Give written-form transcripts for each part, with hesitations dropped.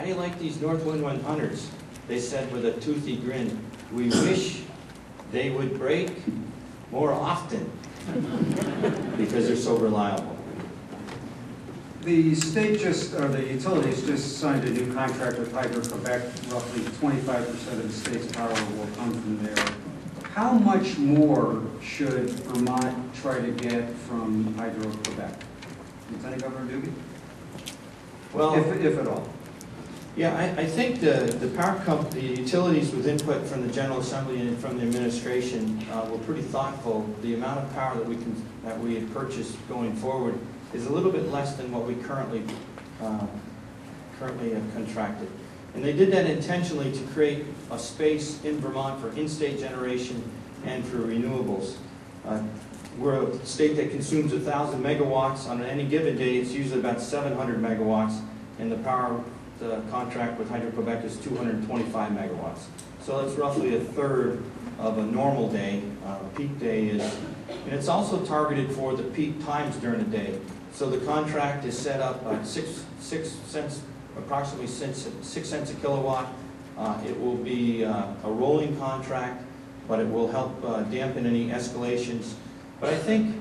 do you like these North Wind 100s? They said with a toothy grin, we wish they would break more often because they're so reliable. The state or the utilities just signed a new contract with Hydro-Quebec. Roughly 25% of the state's power will come from there. How much more should Vermont try to get from Hydro-Quebec? Lieutenant Governor Dubie? Well, if at all. Yeah, I think the power company, the utilities with input from the General Assembly and from the administration were pretty thoughtful. The amount of power that we had purchased going forward is a little bit less than what we currently have contracted. And they did that intentionally to create a space in Vermont for in-state generation and for renewables. We're a state that consumes 1,000 megawatts. On any given day, it's usually about 700 megawatts, and the contract with Hydro-Quebec is 225 megawatts. So that's roughly a third of a normal day. Peak day is, and it's also targeted for the peak times during the day. So the contract is set up at 6 cents, approximately 6 cents a kilowatt. It will be a rolling contract, but it will help dampen any escalations. But I think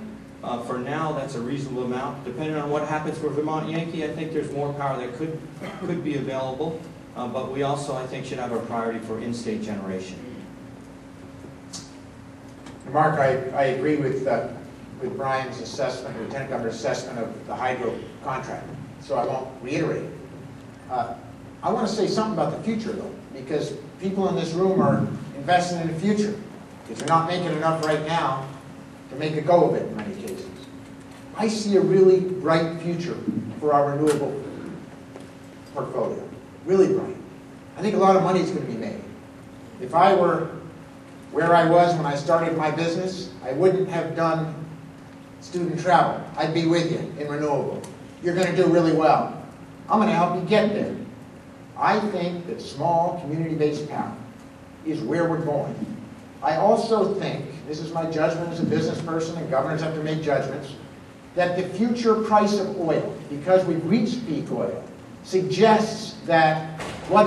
for now that's a reasonable amount. Depending on what happens for Vermont Yankee, I think there's more power that could be available. But we also, I think, should have a priority for in-state generation. Mark, I agree with Brian's assessment, Lieutenant Governor's assessment of the hydro contract, so I won't reiterate it. I want to say something about the future, though, because people in this room are investing in the future, because they're not making enough right now to make a go of it in many cases. I see a really bright future for our renewable portfolio, really bright. I think a lot of money is going to be made. If I were where I was when I started my business, I wouldn't have done student travel. I'd be with you in renewable. You're going to do really well. I'm going to help you get there. I think that small community-based power is where we're going. I also think, this is my judgment as a business person, and governors have to make judgments, that the future price of oil, because we've reached peak oil, suggests that what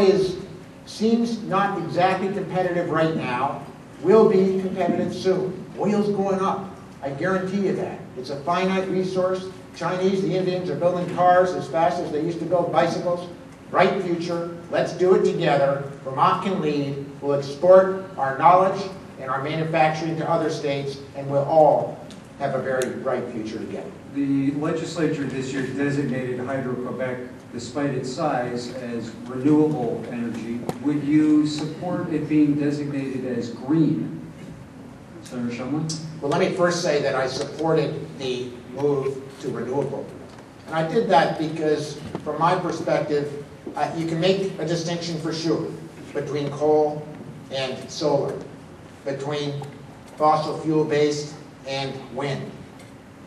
seems not exactly competitive right now will be competitive soon. Oil's going up. I guarantee you that. It's a finite resource. Chinese, the Indians are building cars as fast as they used to build bicycles. Bright future. Let's do it together. Vermont can lead. We'll export our knowledge and our manufacturing to other states, and we'll all have a very bright future together. The legislature this year designated Hydro-Quebec, despite its size, as renewable energy. Would you support it being designated as green? Senator Shumlin? Well, let me first say that I supported the move to renewable. And I did that because, from my perspective, you can make a distinction for sure between coal and solar, between fossil fuel-based and wind.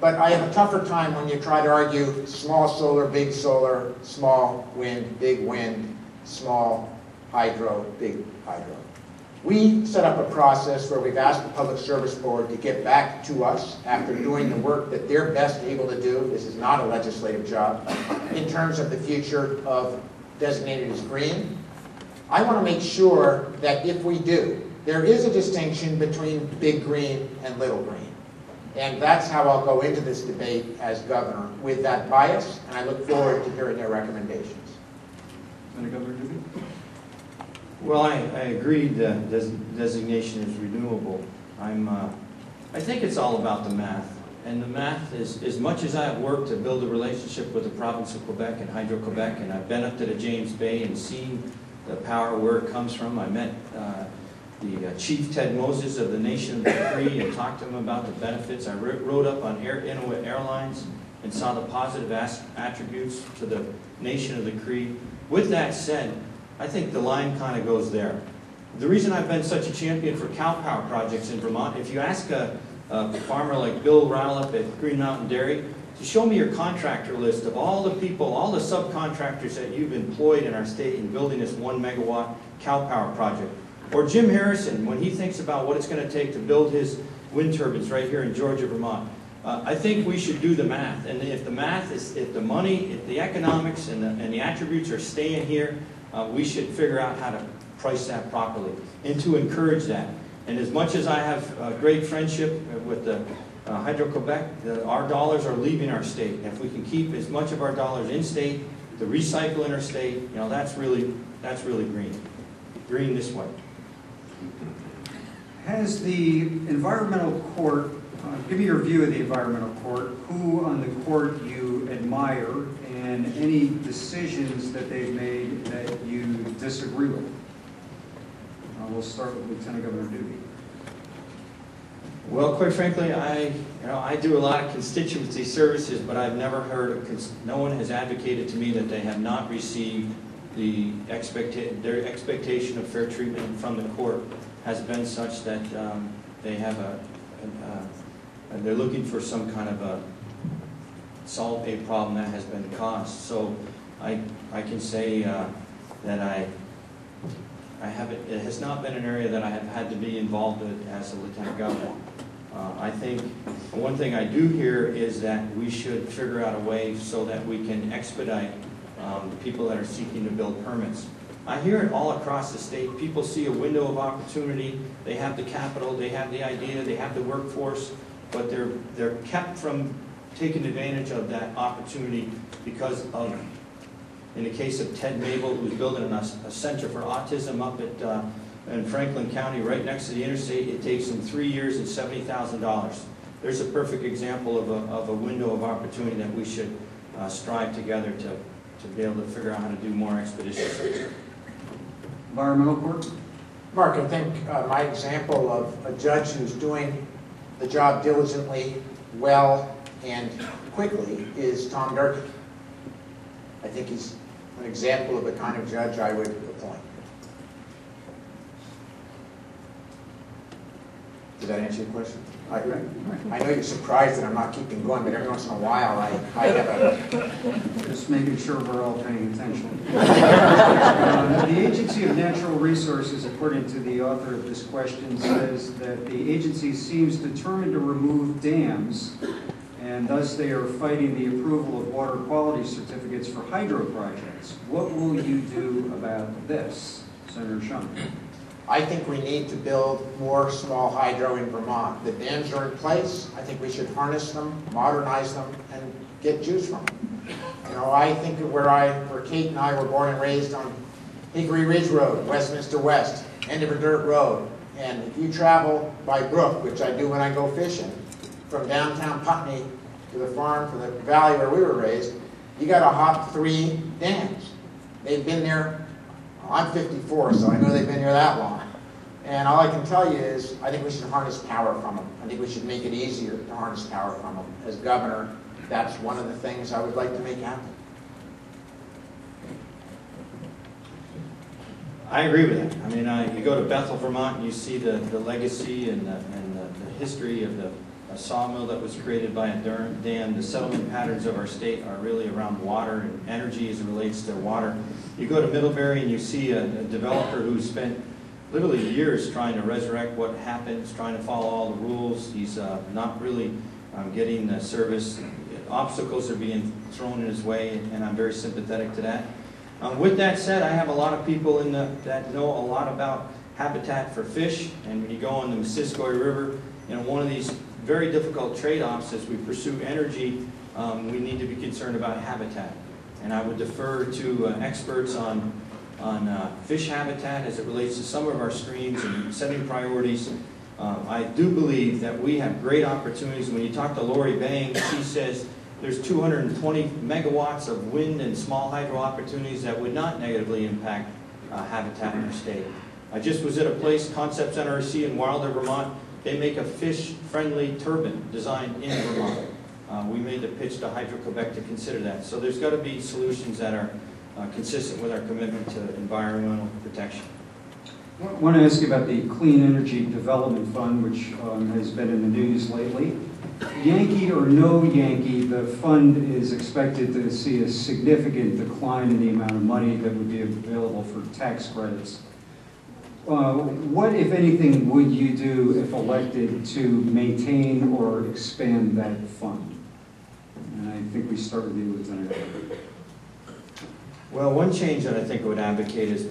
But I have a tougher time when you try to argue small solar, big solar, small wind, big wind, small hydro, big hydro. We set up a process where we've asked the Public Service Board to get back to us after doing the work that they're best able to do. This is not a legislative job. In terms of the future of designated as green, I want to make sure that if we do, there is a distinction between big green and little green. And that's how I'll go into this debate as governor, with that bias, and I look forward to hearing their recommendations. Senator Governor Dubie? Well, I agree the designation is renewable. I think it's all about the math. And the math is, as much as I have worked to build a relationship with the province of Quebec and Hydro-Quebec, and I've been up to the James Bay and seen the power where it comes from. I met the Chief Ted Moses of the Nation of the Cree and talked to him about the benefits. I rode up on Inuit Airlines and saw the positive attributes to the Nation of the Cree. With that said, I think the line kind of goes there. The reason I've been such a champion for cow power projects in Vermont, if you ask a farmer like Bill Rowlett at Green Mountain Dairy to show me your contractor list of all the people, all the subcontractors that you've employed in our state in building this 1 megawatt cow power project. Or Jim Harrison, when he thinks about what it's going to take to build his wind turbines right here in Georgia, Vermont. I think we should do the math, and if the math is, if the money, if the economics and the attributes are staying here, we should figure out how to price that properly and to encourage that. And as much as I have a great friendship with the Hydro-Quebec, our dollars are leaving our state. And if we can keep as much of our dollars in state, to recycle in our state, you know, that's really green. Green this way. Has the environmental court, give me your view of the environmental court, who on the court you admire, and any decisions that they've made that you disagree with? We'll start with Lieutenant Governor Dubie. Well, quite frankly, I do a lot of constituency services, but I've never heard of, no one has advocated to me that they have not received their expectation of fair treatment from the court has been such that they have they're looking for some kind of solve a problem that has been caused. So I can say that it has not been an area that I have had to be involved with as a lieutenant governor. I think one thing I do hear is that we should figure out a way so that we can expedite the people that are seeking to build permits. I hear it all across the state. People see a window of opportunity. They have the capital, they have the idea, they have the workforce, but they're kept from taking advantage of that opportunity because of, in the case of Ted Mabel, who's building a center for autism up at in Franklin County, right next to the interstate. It takes him 3 years and $70,000. There's a perfect example of a window of opportunity that we should strive together to be able to figure out how to do more expeditiously. Environmental court? Mark, I think my example of a judge who's doing the job diligently, well, and quickly is Tom Durkee. I think he's an example of the kind of judge I would appoint. Did that answer your question? I know you're surprised that I'm not keeping going, but every once in a while I have a... Just making sure we're all paying attention. The Agency of Natural Resources, according to the author of this question, says that the agency seems determined to remove dams, and thus they are fighting the approval of water quality certificates for hydro projects. What will you do about this, Senator Shumlin? I think we need to build more small hydro in Vermont. The dams are in place. I think we should harness them, modernize them, and get juice from them. You know, I think of where Kate and I were born and raised on Hickory Ridge Road, Westminster West, end of a dirt road. And if you travel by brook, which I do when I go fishing, from downtown Putney to the farm, to the valley where we were raised, you got to hop 3 dams. They've been there. I'm 54, so I know they've been here that long. And all I can tell you is I think we should harness power from them. I think we should make it easier to harness power from them. As governor, that's one of the things I would like to make happen. I agree with that. I mean, you go to Bethel, Vermont, and you see the legacy and the history of the sawmill that was created by a dam. The settlement patterns of our state are really around water and energy as it relates to water. You go to Middlebury and you see a developer who spent literally years trying to resurrect what happens, trying to follow all the rules. He's not really getting the service. Obstacles are being thrown in his way, and I'm very sympathetic to that. With that said, I have a lot of people that know a lot about habitat for fish, and when you go on the Missisquoi River, you know, one of these very difficult trade-offs as we pursue energy, we need to be concerned about habitat. And I would defer to experts on fish habitat as it relates to some of our streams and setting priorities. I do believe that we have great opportunities. When you talk to Lori Bang, she says there's 220 megawatts of wind and small hydro opportunities that would not negatively impact habitat in our state. I just was at a place, Concepts NRC in Wilder, Vermont. They make a fish-friendly turbine designed in Vermont. We made the pitch to Hydro-Quebec to consider that. So there's got to be solutions that are consistent with our commitment to environmental protection. I want to ask you about the Clean Energy Development Fund, which has been in the news lately. Yankee or no Yankee, the fund is expected to see a significant decline in the amount of money that would be available for tax credits. what, if anything, would you do if elected to maintain or expand that fund? And I think we start with you, Lieutenant Governor. Well, one change that I think I would advocate is